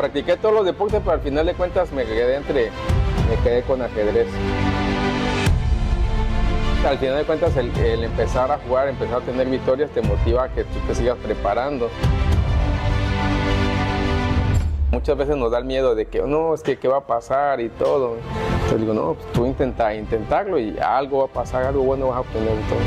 practiqué todos los deportes, pero al final de cuentas me quedé con ajedrez. Al final de cuentas el empezar a jugar, empezar a tener victorias te motiva a que tú te sigas preparando. Muchas veces nos da el miedo de que no, es que qué va a pasar y todo. Entonces digo, no, pues tú intentarlo y algo va a pasar, algo bueno vas a obtener todo.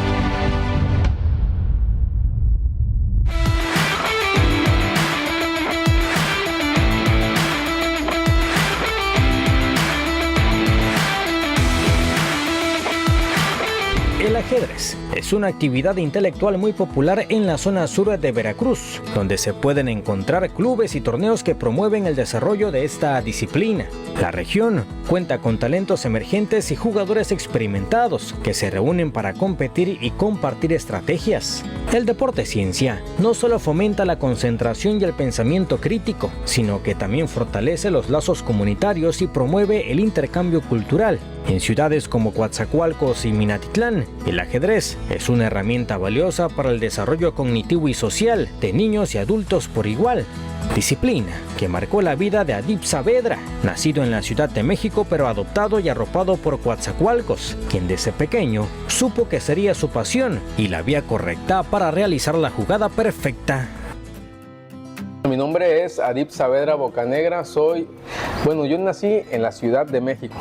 El ajedrez es una actividad intelectual muy popular en la zona sur de Veracruz, donde se pueden encontrar clubes y torneos que promueven el desarrollo de esta disciplina. La región cuenta con talentos emergentes y jugadores experimentados que se reúnen para competir y compartir estrategias. El deporte ciencia no solo fomenta la concentración y el pensamiento crítico, sino que también fortalece los lazos comunitarios y promueve el intercambio cultural. En ciudades como Coatzacoalcos y Minatitlán, el ajedrez es una herramienta valiosa para el desarrollo cognitivo y social de niños y adultos por igual. Disciplina que marcó la vida de Adib Saavedra, nacido en la Ciudad de México pero adoptado y arropado por Coatzacoalcos, quien desde pequeño supo que sería su pasión y la vía correcta para realizar la jugada perfecta. Mi nombre es Adib Saavedra Bocanegra, yo nací en la Ciudad de México.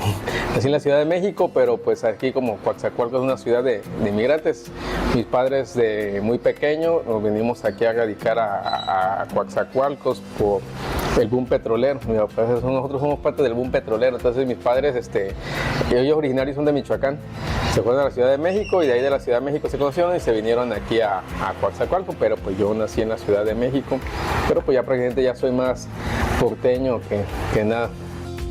Nací en la Ciudad de México, pero pues aquí como Coatzacoalcos es una ciudad de inmigrantes. Mis padres de muy pequeños nos venimos aquí a radicar a Coatzacoalcos por el boom petrolero. Nosotros somos parte del boom petrolero, entonces mis padres, ellos originarios son de Michoacán. Se fueron a la Ciudad de México y de ahí de la Ciudad de México se conocieron y se vinieron aquí a Coatzacoalcos, pero pues yo nací en la Ciudad de México, pero pues ya prácticamente ya soy más porteño que nada.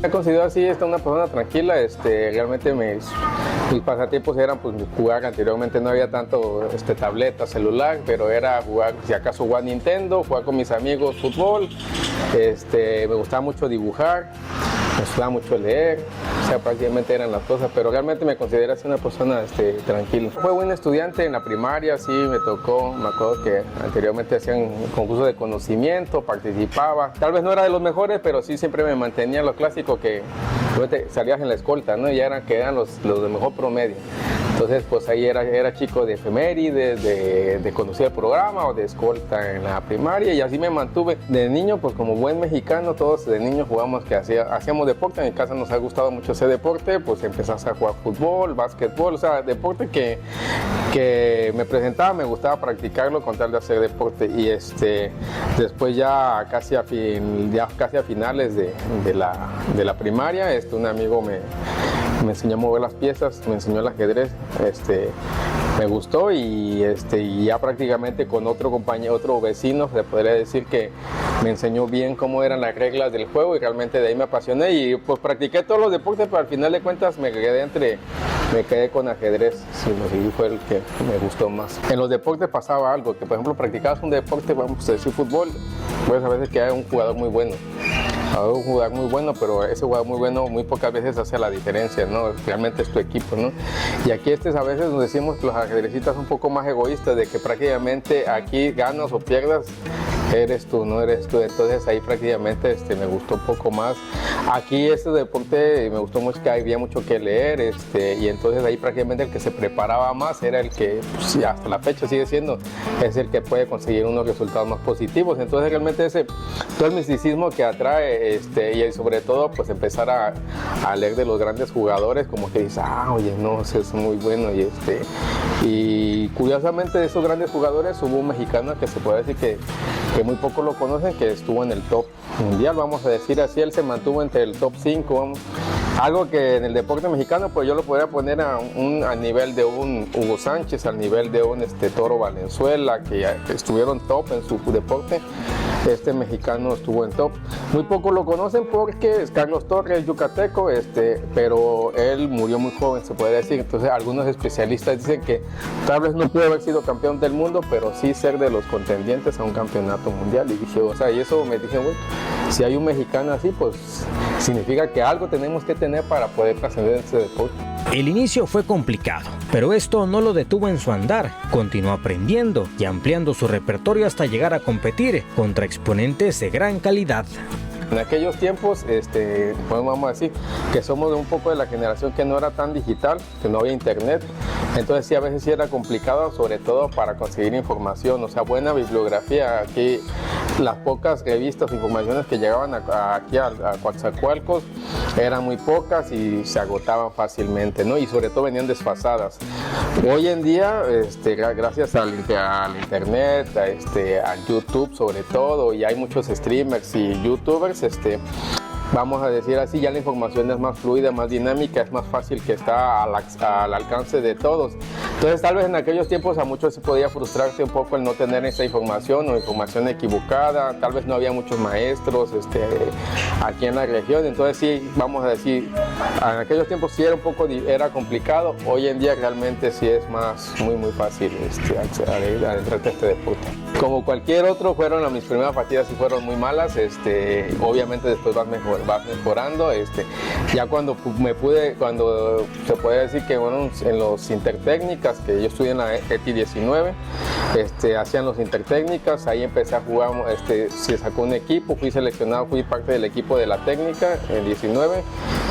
Me considero así, una persona tranquila, realmente mis pasatiempos eran pues jugar. Anteriormente no había tanto tableta, celular, pero era jugar, si acaso jugar Nintendo, jugar con mis amigos fútbol, me gustaba mucho dibujar, me gustaba mucho leer, prácticamente eran las cosas, pero realmente me considero así una persona tranquila. Fui buen estudiante en la primaria, sí, me acuerdo que anteriormente hacían concursos de conocimiento, participaba, tal vez no era de los mejores, pero sí siempre me mantenía en lo clásico que salías en la escolta, ¿no? Y ya eran los de mejor promedio. Entonces, pues ahí era chico de efemérides, de conocer el programa o de escolta en la primaria, y así me mantuve. De niño, pues como buen mexicano, todos de niños jugamos, hacíamos deporte. En mi casa nos ha gustado mucho ese deporte, pues empezás a jugar fútbol, básquetbol, deporte que me presentaba, me gustaba practicarlo con tal de hacer deporte. Y después ya casi a finales de la primaria, un amigo me enseñó a mover las piezas, me enseñó el ajedrez, me gustó y ya prácticamente con otro vecino, se podría decir que me enseñó bien cómo eran las reglas del juego y realmente de ahí me apasioné y pues practiqué todos los deportes, pero al final de cuentas me quedé con ajedrez, sí, fue el que me gustó más. En los deportes pasaba algo, que por ejemplo practicabas un deporte, vamos a decir fútbol, pues a veces que hay un jugador muy bueno. Pero ese jugador muy bueno muy pocas veces hace la diferencia, ¿no? Realmente es tu equipo, ¿no? Y aquí a veces nos decimos que los ajedrecistas son un poco más egoístas, de que prácticamente aquí ganas o pierdas, eres tú, no eres tú. Entonces ahí prácticamente me gustó un poco más. Aquí este deporte me gustó mucho, que había mucho que leer, y entonces ahí prácticamente el que se preparaba más era el que, pues, hasta la fecha sigue siendo, es el que puede conseguir unos resultados más positivos. Entonces realmente todo el misticismo que atrae, y sobre todo pues empezar a leer de los grandes jugadores, como que dices, oye, no, es muy bueno. Y curiosamente de esos grandes jugadores hubo un mexicano que se puede decir que muy pocos lo conocen, que estuvo en el top mundial, vamos a decir así. Él se mantuvo entre el top 5, algo que en el deporte mexicano pues yo lo podría poner a nivel de un Hugo Sánchez, al nivel de un Toro Valenzuela, que estuvieron top en su deporte. Este mexicano estuvo en top. Muy pocos lo conocen porque es Carlos Torres, yucateco, pero él murió muy joven, se puede decir. Entonces algunos especialistas dicen que tal vez no pudo haber sido campeón del mundo, pero sí ser de los contendientes a un campeonato mundial. Y dije, y eso me dije, bueno, si hay un mexicano así, pues significa que algo tenemos que tener para poder trascender ese deporte. El inicio fue complicado, pero esto no lo detuvo en su andar. Continuó aprendiendo y ampliando su repertorio hasta llegar a competir contra exponentes de gran calidad. En aquellos tiempos, pues vamos a decir que somos de un poco de la generación que no era tan digital, que no había internet, entonces sí, a veces sí era complicado, sobre todo para conseguir información, o sea, buena bibliografía. Aquí las pocas revistas o informaciones que llegaban aquí a Coatzacoalcos eran muy pocas y se agotaban fácilmente, ¿no? Y sobre todo venían desfasadas. Hoy en día, gracias al internet, a YouTube sobre todo, y hay muchos streamers y youtubers, vamos a decir así, ya la información es más fluida, más dinámica, es más fácil, que está al alcance de todos. Entonces tal vez en aquellos tiempos a muchos se podía frustrarse un poco el no tener esa información o información equivocada, tal vez no había muchos maestros aquí en la región, entonces sí, vamos a decir, en aquellos tiempos sí era complicado, hoy en día realmente sí es muy fácil adentrarte a este deporte. Como cualquier otro, mis primeras partidas sí fueron muy malas, obviamente después vas mejorando, ya cuando se puede decir que bueno, en los intertécnicas, que yo estudié en la ETI 19, hacían los intertécnicas, ahí empecé a jugar, se sacó un equipo, fui seleccionado, fui parte del equipo de la técnica en 19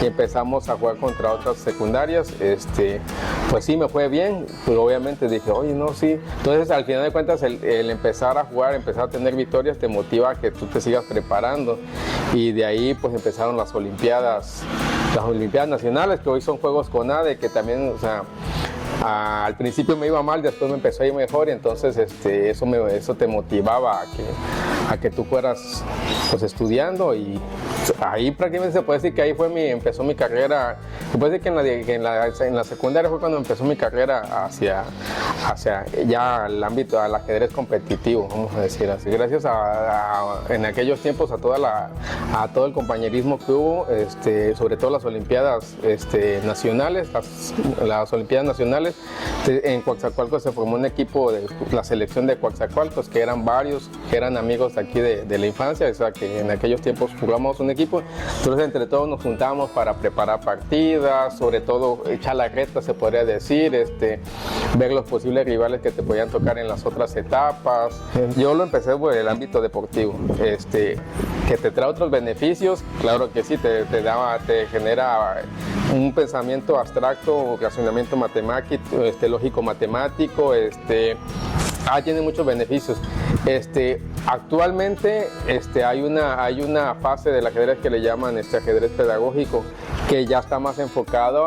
y empezamos a jugar contra otras secundarias, pues sí me fue bien, pero obviamente dije, oye, no, sí, entonces al final de cuentas el empezar a jugar, empezar a tener victorias te motiva a que tú te sigas preparando, y de ahí pues empezaron las Olimpiadas Nacionales, que hoy son Juegos CONADE, que también, o sea, al principio me iba mal, después me empezó a ir mejor, y entonces eso te motivaba a que tú fueras pues estudiando, y ahí prácticamente se puede decir que ahí empezó mi carrera. Se puede decir que en la secundaria fue cuando empezó mi carrera hacia ya el ámbito del ajedrez competitivo, vamos a decir así. Gracias en aquellos tiempos a todo el compañerismo que hubo, sobre todo las Olimpiadas nacionales, las Olimpiadas nacionales. En Coatzacoalcos se formó un equipo de la selección de Coatzacoalcos, que eran varios, que eran amigos de aquí de la infancia, o sea que en aquellos tiempos jugamos un equipo, entonces entre todos nos juntábamos para preparar partidas, sobre todo echar la reta, se podría decir, ver los posibles rivales que te podían tocar en las otras etapas. Yo lo empecé por el ámbito deportivo, que te trae otros beneficios, claro que sí, te genera un pensamiento abstracto, razonamiento matemático, lógico matemático, tiene muchos beneficios. Actualmente hay una fase del ajedrez que le llaman ajedrez pedagógico, que ya está más enfocado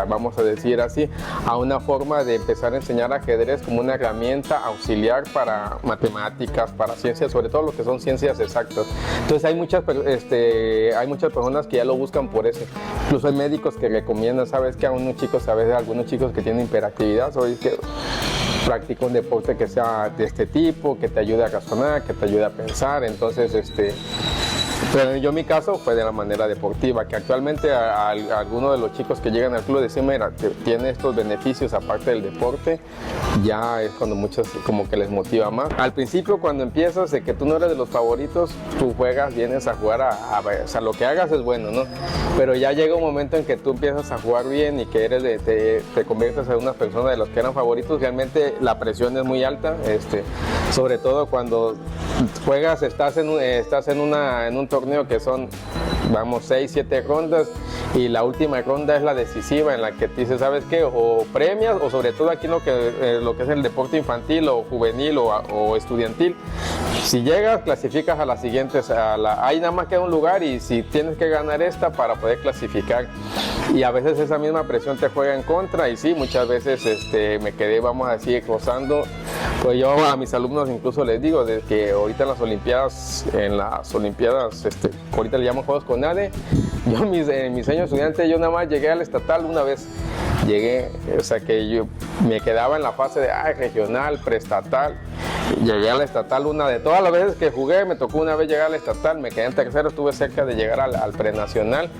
vamos a decir así, a una forma de empezar a enseñar ajedrez como una herramienta auxiliar para matemáticas, para ciencias, sobre todo lo que son ciencias exactas. Entonces hay muchas personas que ya lo buscan por eso. Incluso hay médicos que recomiendan, sabes que algunos chicos que tienen hiperactividad, sabes que practica un deporte que sea de este tipo, que te ayude a razonar, que te ayude a pensar. Entonces, pero yo mi caso fue de la manera deportiva, que actualmente a algunos de los chicos que llegan al club decimos, mira, que tiene estos beneficios aparte del deporte, ya es cuando muchos como que les motiva más. Al principio, cuando empiezas, de que tú no eres de los favoritos, tú juegas, vienes a jugar, o sea, lo que hagas es bueno, ¿no? Pero ya llega un momento en que tú empiezas a jugar bien y que te conviertes en una persona de los que eran favoritos. Realmente la presión es muy alta, sobre todo cuando juegas, estás en un torneo que son, vamos, 6, 7 rondas, y la última ronda es la decisiva, en la que te dices, ¿sabes qué? O premias, o sobre todo aquí lo que es el deporte infantil o juvenil o estudiantil, si llegas, clasificas a las siguientes, ahí nada más queda un lugar, y si tienes que ganar esta para poder clasificar, y a veces esa misma presión te juega en contra, y sí, muchas veces me quedé, vamos a decir, gozando. Pues yo a mis alumnos incluso les digo de que ahorita en las Olimpiadas, ahorita le llamo Juegos CONADE, yo en mis años estudiantes, yo nada más llegué al estatal una vez. O sea que yo me quedaba en la fase de regional, preestatal. Llegué a la estatal de todas las veces que jugué, me tocó una vez llegar a la estatal, me quedé en tercero, estuve cerca de llegar al prenacional.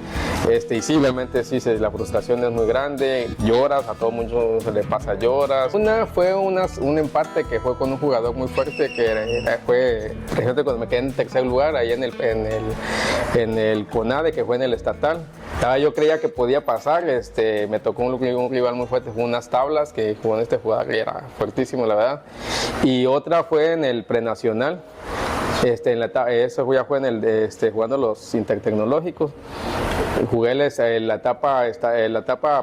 Y sí, obviamente sí, la frustración es muy grande, lloras, a todo mundo se le pasa lloras. Fue un empate que fue con un jugador muy fuerte, que fue precisamente cuando me quedé en tercer lugar, ahí en el CONADE, que fue en el estatal. Yo creía que podía pasar, me tocó un rival muy fuerte, fue unas tablas, que jugó en jugador y era fuertísimo, la verdad. Y otra fue en el prenacional. Eso ya fue jugando los intertecnológicos. Jugué la etapa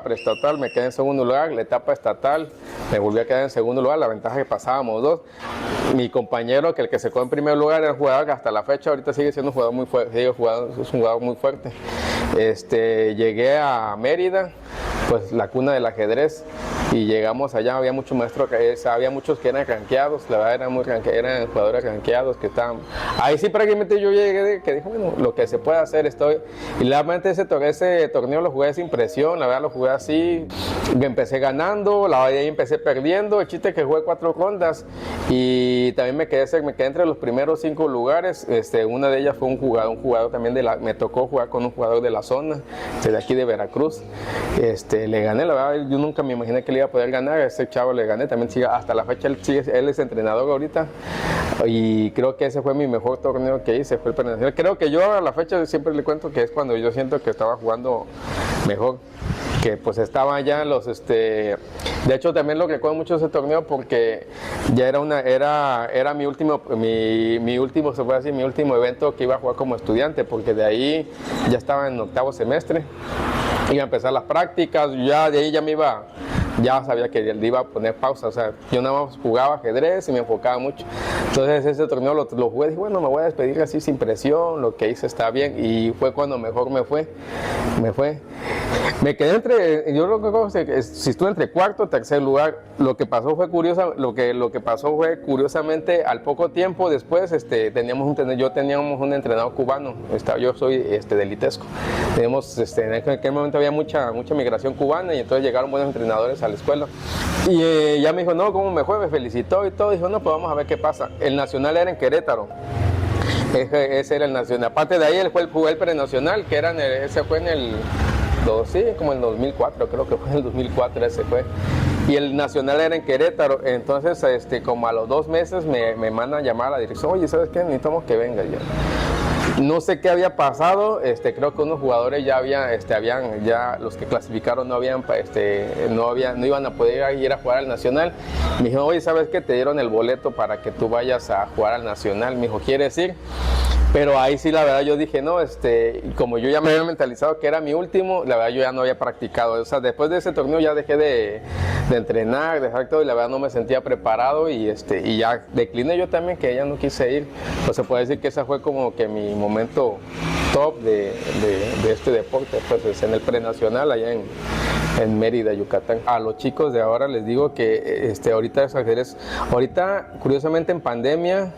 preestatal, me quedé en segundo lugar. La etapa estatal me volví a quedar en segundo lugar. La ventaja es que pasábamos dos. Mi compañero, el que se quedó en primer lugar, era un jugador que hasta la fecha ahorita sigue siendo un jugador muy fuerte. Es un jugador muy fuerte. Llegué a Mérida, pues la cuna del ajedrez, y llegamos allá. Había muchos maestros, había muchos que eran rankeados. La verdad eran jugadores rankeados que estaban ahí. Sí, prácticamente yo llegué, que dije, bueno, lo que se puede hacer estoy. Y realmente ese torneo lo jugué sin presión. La verdad lo jugué así. Empecé ganando, ahí empecé perdiendo. El chiste es que jugué 4 rondas y también me quedé entre los primeros 5 lugares. Una de ellas fue un jugador también me tocó jugar con un jugador de la zona, de aquí de Veracruz. Le gané, la verdad yo nunca me imaginé que le iba a poder ganar. A ese chavo le gané, también sigue hasta la fecha, él es entrenador ahorita, y creo que ese fue mi mejor torneo que hice, fue el prenacional. Creo que yo a la fecha siempre le cuento que es cuando yo siento que estaba jugando mejor, que pues estaba ya de hecho también lo recuerdo mucho ese torneo porque ya era mi último, se puede decir, mi último evento que iba a jugar como estudiante, porque de ahí ya estaba en 8º semestre, iba a empezar las prácticas, ya de ahí ya sabía que él iba a poner pausa. O sea, yo nada más jugaba ajedrez y me enfocaba mucho. Entonces ese torneo lo jugué y dije, bueno, me voy a despedir así sin presión, lo que hice está bien, y fue cuando mejor me fue. Me quedé yo lo que recuerdo es que si estuve entre 4º y 3er lugar. Lo que pasó fue curiosamente, al poco tiempo después, teníamos un entrenador cubano. Yo soy del ITESCO. En aquel momento había mucha migración cubana, y entonces llegaron buenos entrenadores a la escuela. Y ya me dijo, no, ¿cómo me fue? Me felicitó y todo. Dijo, no, pues vamos a ver qué pasa. El nacional era en Querétaro. Ese era el nacional. Aparte de ahí, él jugué el prenacional, que ese fue como en 2004, creo que fue en el 2004 ese fue. Y el nacional era en Querétaro. Entonces, como a los 2 meses me mandan llamar a la dirección, oye, ¿sabes qué? Necesitamos que venga ya. No sé qué había pasado, creo que unos jugadores ya los que clasificaron no iban a poder ir a jugar al nacional. Me dijeron, oye, ¿sabes qué? Te dieron el boleto para que tú vayas a jugar al nacional. Me dijo, ¿quieres ir? Pero ahí sí, la verdad, yo dije, no, como yo ya me había mentalizado que era mi último, la verdad yo ya no había practicado. O sea, después de ese torneo ya dejé de entrenar, dejar todo, y la verdad no me sentía preparado, y ya decliné yo también, que ya no quise ir. Pues se puede decir que ese fue como que mi momento top de este deporte, pues en el prenacional allá en Mérida, Yucatán. A los chicos de ahora les digo que ahorita es ajedrez. Ahorita, curiosamente, en pandemia,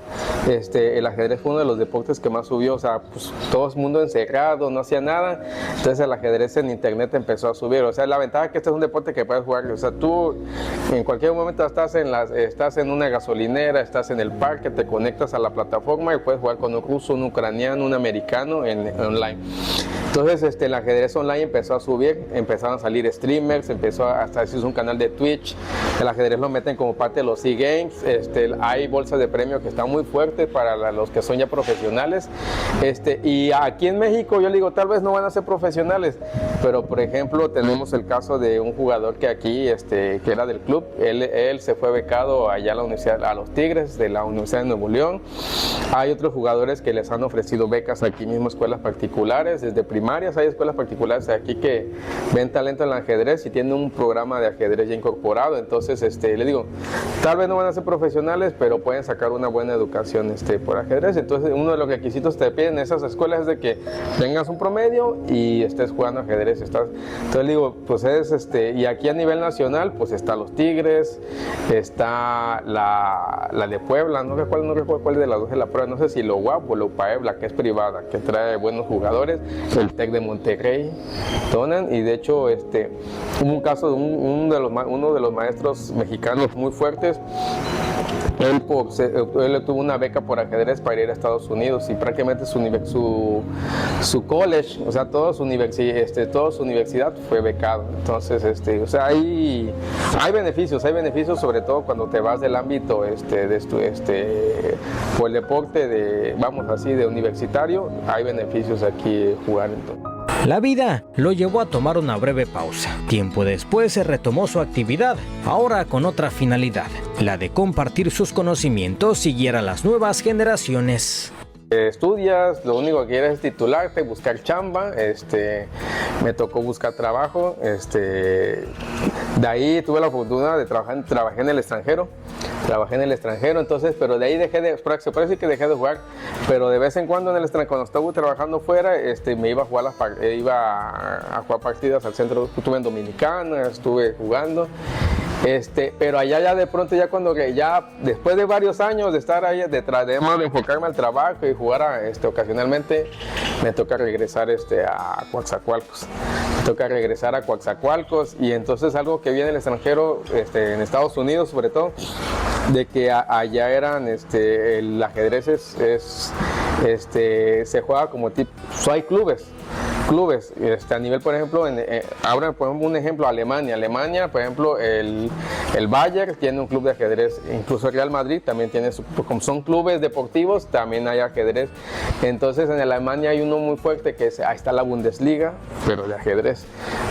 el ajedrez fue uno de los deportes que más subió. O sea, pues todo el mundo encerrado, no hacía nada. Entonces el ajedrez en internet empezó a subir. O sea, la ventaja es que este es un deporte que puedes jugar. O sea, tú en cualquier momento estás en una gasolinera, estás en el parque, te conectas a la plataforma y puedes jugar con un ruso, un ucraniano, un americano online. Entonces el ajedrez online empezó a subir, empezaron a salir streamers, hasta se hizo un canal de Twitch. El ajedrez lo meten como parte de los e-games. Hay bolsas de premio que están muy fuertes para los que son ya profesionales. Y aquí en México yo digo, tal vez no van a ser profesionales, pero por ejemplo tenemos el caso de un jugador que aquí, que era del club, él se fue becado allá a la universidad, a los Tigres de la Universidad de Nuevo León. Hay otros jugadores que les han ofrecido becas aquí mismo, escuelas particulares, desde primarias. Hay escuelas particulares aquí que ven talento en el ajedrez y tienen un programa de ajedrez ya incorporado. Entonces, le digo, tal vez no van a ser profesionales, pero pueden sacar una buena educación por ajedrez. Entonces, uno de los requisitos que te piden en esas escuelas es de que tengas un promedio y estés jugando ajedrez. Entonces, digo, pues y aquí a nivel nacional, pues está los Tigres, está la de Puebla, no recuerdo cuál de las dos es la prueba, no sé si lo UAP o la UPAEB, la que es privada, que trae buenos jugadores, el TEC de Monterrey, y de hecho hubo un caso de uno de los maestros mexicanos muy fuertes. Él tuvo una beca por ajedrez para ir a Estados Unidos, y prácticamente su college, o sea, toda su universidad fue becado. Entonces, o sea, hay beneficios, sobre todo cuando te vas del ámbito por el deporte de universitario, hay beneficios aquí jugar entonces. La vida lo llevó a tomar una breve pausa. Tiempo después se retomó su actividad, ahora con otra finalidad, la de compartir sus conocimientos y guiar a las nuevas generaciones. Estudias, lo único que quieres es titularte, buscar chamba, me tocó buscar trabajo, de ahí tuve la fortuna de trabajé en el extranjero, entonces, pero de ahí se puede decir que dejé de jugar, pero de vez en cuando en el extranjero, cuando estaba trabajando fuera, me iba a jugar partidas al centro, estuve en Dominicana, estuve jugando. Pero allá ya de pronto, ya cuando ya después de varios años de estar ahí detrás de enfocarme al trabajo y jugar ocasionalmente, me toca regresar a Coatzacoalcos. Y entonces algo que vi en el extranjero, en Estados Unidos sobre todo, de que allá eran, el ajedrez se juega como tipo, hay clubes, a nivel, por ejemplo, ahora ponemos un ejemplo, Alemania, por ejemplo, el Bayern tiene un club de ajedrez, incluso el Real Madrid también tiene como son clubes deportivos, también hay ajedrez. Entonces en Alemania hay uno muy fuerte que ahí está la Bundesliga, pero de ajedrez,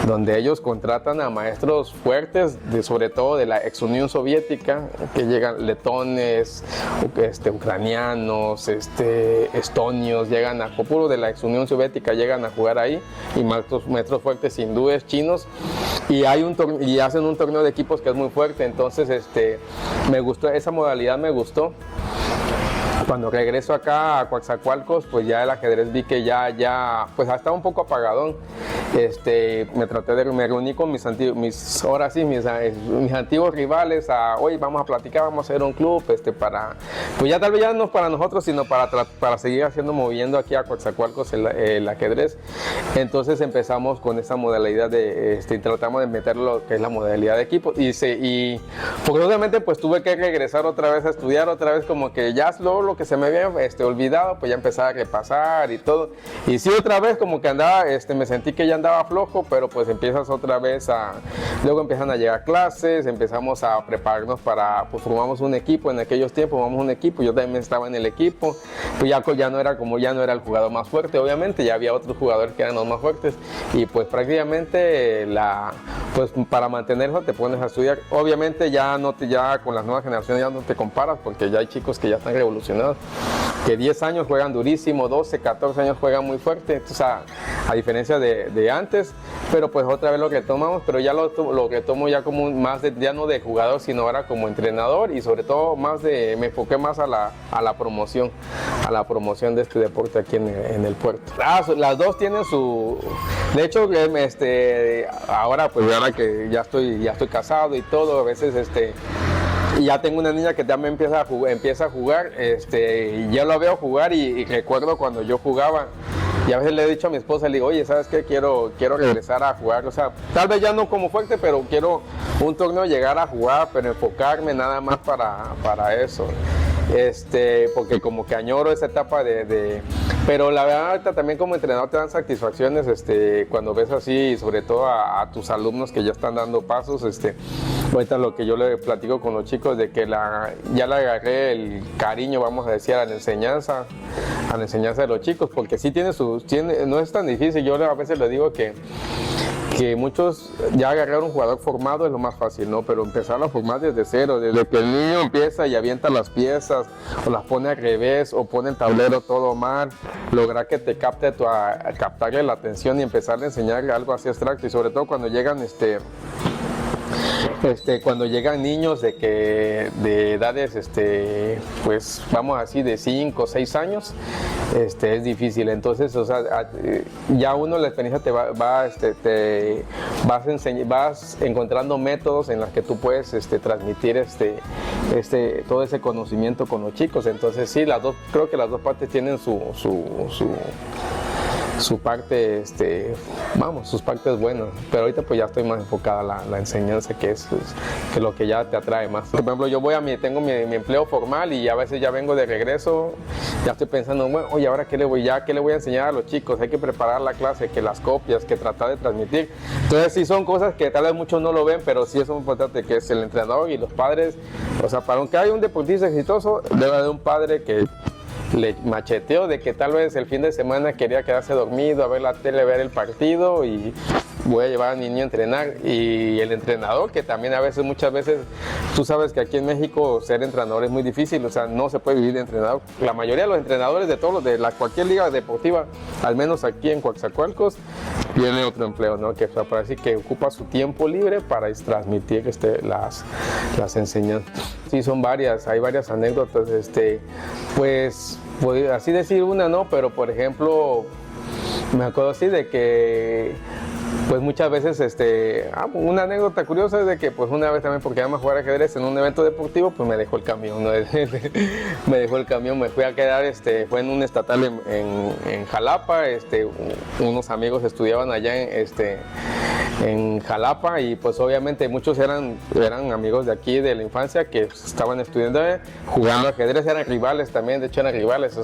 donde ellos contratan a maestros fuertes, sobre todo de la ex Unión Soviética, que llegan letones, ucranianos, estonios, llegan a puro de la ex Unión Soviética, llegan a jugar ahí, y maestros fuertes hindúes, chinos, y hacen un torneo de equipos que es muy fuerte. Entonces me gustó, esa modalidad me gustó. Cuando regreso acá a Coatzacoalcos, pues ya el ajedrez vi que ya pues estaba un poco apagadón. Me reuní con mis antiguos rivales, oye, vamos a platicar, vamos a hacer un club, pues ya tal vez ya no para nosotros, sino para seguir moviendo aquí a Coatzacoalcos el ajedrez. Entonces empezamos con esa modalidad tratamos de meter lo que es la modalidad de equipo, y forzosamente pues tuve que regresar otra vez a estudiar, otra vez como que ya lo que se me había olvidado, pues ya empezaba a repasar y todo, y sí, otra vez como que andaba, me sentí que ya andaba flojo, pero pues empiezas otra vez luego empiezan a llegar clases, empezamos a prepararnos pues formamos un equipo, en aquellos tiempos formamos un equipo, yo también estaba en el equipo, pues ya no era el jugador más fuerte, obviamente, ya había otros jugadores que eran los más fuertes, y pues prácticamente pues para mantenerlo te pones a estudiar, obviamente ya con las nuevas generaciones ya no te comparas, porque ya hay chicos que ya están revolucionados, que 10 años juegan durísimo, 12, 14 años juegan muy fuerte, entonces a diferencia de antes, pero pues otra vez lo retomamos, pero ya lo retomo ya como ya no de jugador, sino ahora como entrenador, y sobre todo me enfoqué más a la promoción de este deporte aquí en el puerto. Las dos tienen de hecho, ahora que ya estoy casado y todo, a veces y ya tengo una niña que ya me empieza a jugar, y ya lo veo jugar, y recuerdo cuando yo jugaba, y a veces le he dicho a mi esposa, le digo, oye, ¿sabes qué? Quiero regresar a jugar, o sea, tal vez ya no como fuerte, pero quiero un torneo llegar a jugar, pero enfocarme nada más para eso. Porque como que añoro esa etapa pero la verdad ahorita también como entrenador te dan satisfacciones cuando ves así, sobre todo a tus alumnos que ya están dando pasos, ahorita lo que yo le platico con los chicos de que ya le agarré el cariño, vamos a decir, a la enseñanza de los chicos, porque sí no es tan difícil. Yo a veces les digo que muchos ya agarrar un jugador formado es lo más fácil, ¿no? Pero empezar a formar desde cero, desde que el niño empieza y avienta las piezas, o las pone al revés, o pone el tablero todo mal, lograr que te captarle la atención y empezarle a enseñar algo así abstracto, y sobre todo cuando llegan cuando llegan niños de edades, pues vamos así de 5 o 6 años, es difícil. Entonces, o sea, ya uno la experiencia vas encontrando métodos en los que tú puedes transmitir todo ese conocimiento con los chicos. Entonces sí, creo que las dos partes tienen su parte, sus partes buenas, pero ahorita pues ya estoy más enfocada a la enseñanza, que es que lo que ya te atrae más. Por ejemplo, yo tengo mi empleo formal, y a veces ya vengo de regreso, ya estoy pensando, bueno, oye, ahora qué le voy a enseñar a los chicos, hay que preparar la clase, que las copias, que tratar de transmitir. Entonces sí son cosas que tal vez muchos no lo ven, pero sí es muy importante, que es el entrenador y los padres. O sea, para aunque haya un deportista exitoso, debe haber un padre que le macheteó de que tal vez el fin de semana quería quedarse dormido, a ver la tele, ver el partido, y voy a llevar al niño a entrenar. Y el entrenador, que también muchas veces, tú sabes que aquí en México ser entrenador es muy difícil, o sea, no se puede vivir de entrenador. La mayoría de los entrenadores de todos, cualquier liga deportiva, al menos aquí en Coatzacoalcos, tiene otro empleo, ¿no? Que parece que ocupa su tiempo libre para transmitir las enseñanzas. Sí, son varias, hay varias anécdotas, pues así decir una, ¿no? Pero por ejemplo, me acuerdo así de que pues muchas veces, una anécdota curiosa es de que pues una vez también, porque íbamos a jugar ajedrez en un evento deportivo, pues me dejó el camión, ¿no? Me fui a quedar, fue en un estatal en Jalapa, unos amigos estudiaban allá en Jalapa, y pues obviamente muchos eran amigos de aquí, de la infancia, que estaban estudiando, jugando ajedrez, eran rivales también, de hecho eran rivales,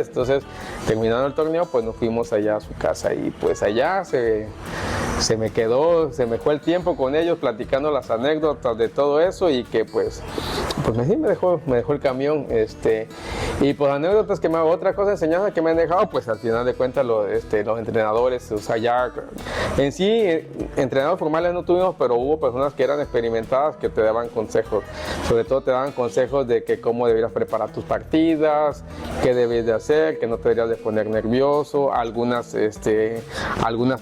entonces terminando el torneo, pues nos fuimos allá a su casa, y pues allá se me fue el tiempo con ellos platicando las anécdotas de todo eso, y que pues sí me dejó el camión, y pues anécdotas otra cosa, enseñanza que me han dejado, pues al final de cuentas los entrenadores, o sea, ya en sí entrenadores formales no tuvimos, pero hubo personas que eran experimentadas que te daban consejos, sobre todo te daban consejos de que cómo deberías preparar tus partidas, qué debías de hacer, que no te deberías de poner nervioso, algunas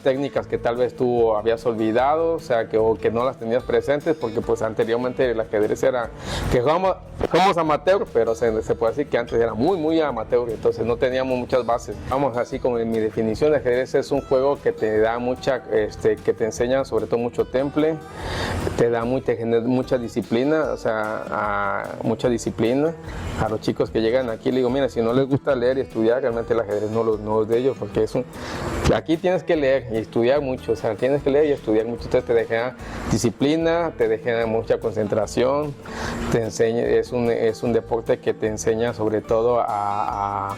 técnicas que tal vez tú habías olvidado, o sea, o que no las tenías presentes, porque pues anteriormente el ajedrez era que jugamos amateur, pero se puede decir que antes era muy, muy amateur, entonces no teníamos muchas bases. Vamos, así como en mi definición de ajedrez, es un juego que te da que te enseña sobre todo mucho temple, te genera mucha disciplina, o sea, mucha disciplina. A los chicos que llegan aquí le digo, mira, si no les gusta leer y estudiar, realmente el ajedrez no es de ellos, porque aquí tienes que leer y estudiar mucho, o sea, tienes que leer y estudiar mucho, entonces te deja disciplina, te deja mucha concentración, te enseña, es un deporte que te enseña sobre todo a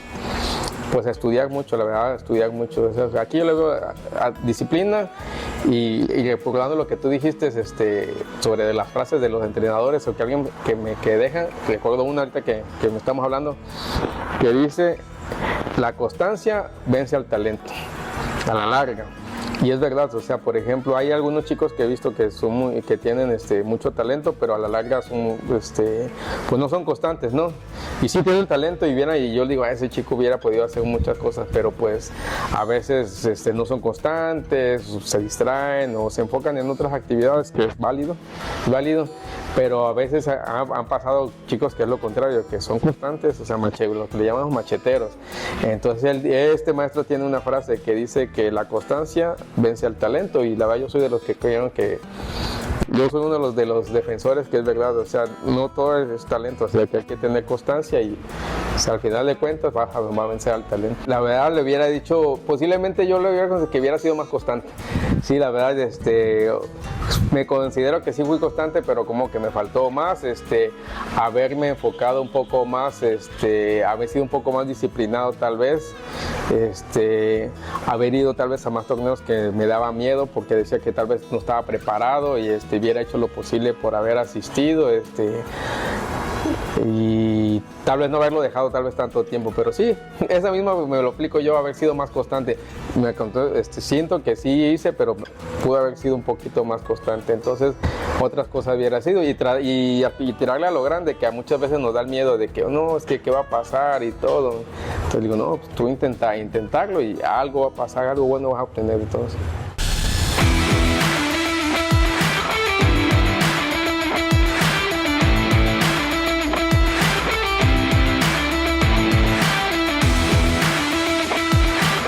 estudiar mucho, la verdad, estudiar mucho. O sea, aquí yo le veo a disciplina, y recordando lo que tú dijiste sobre las frases de los entrenadores, o que alguien que deja, recuerdo una ahorita que me estamos hablando, que dice: la constancia vence al talento a la larga. Y es verdad, o sea, por ejemplo, hay algunos chicos que he visto que tienen mucho talento, pero a la larga pues no son constantes, ¿no? Y sí tienen talento y yo digo, ese chico hubiera podido hacer muchas cosas, pero pues a veces no son constantes, se distraen o se enfocan en otras actividades, que es válido, pero a veces han pasado chicos que es lo contrario, que son constantes, o sea, lo que le llamamos macheteros. Entonces este maestro tiene una frase que dice que la constancia vence al talento, y la verdad yo soy de los que creyeron que yo soy uno de los defensores que es verdad, o sea, no todo es talento, o sea, que hay que tener constancia, y o sea, al final de cuentas va a vencer al talento. La verdad le hubiera dicho, posiblemente yo le hubiera que hubiera sido más constante. Sí, la verdad, me considero que sí fui constante, pero como que me faltó más, haberme enfocado un poco más, haber sido un poco más disciplinado tal vez, haber ido tal vez a más torneos que me daba miedo, porque decía que tal vez no estaba preparado, y hubiera hecho lo posible por haber asistido, y tal vez no haberlo dejado tal vez tanto tiempo, pero sí, esa misma me lo aplico yo, haber sido más constante. Siento que sí hice, pero pude haber sido un poquito más constante, entonces otras cosas hubiera sido, y tirarle a lo grande, que a muchas veces nos da el miedo de que no, es que qué va a pasar y todo. Entonces digo, no, pues tú intentarlo, y algo va a pasar, algo bueno vas a obtener, entonces.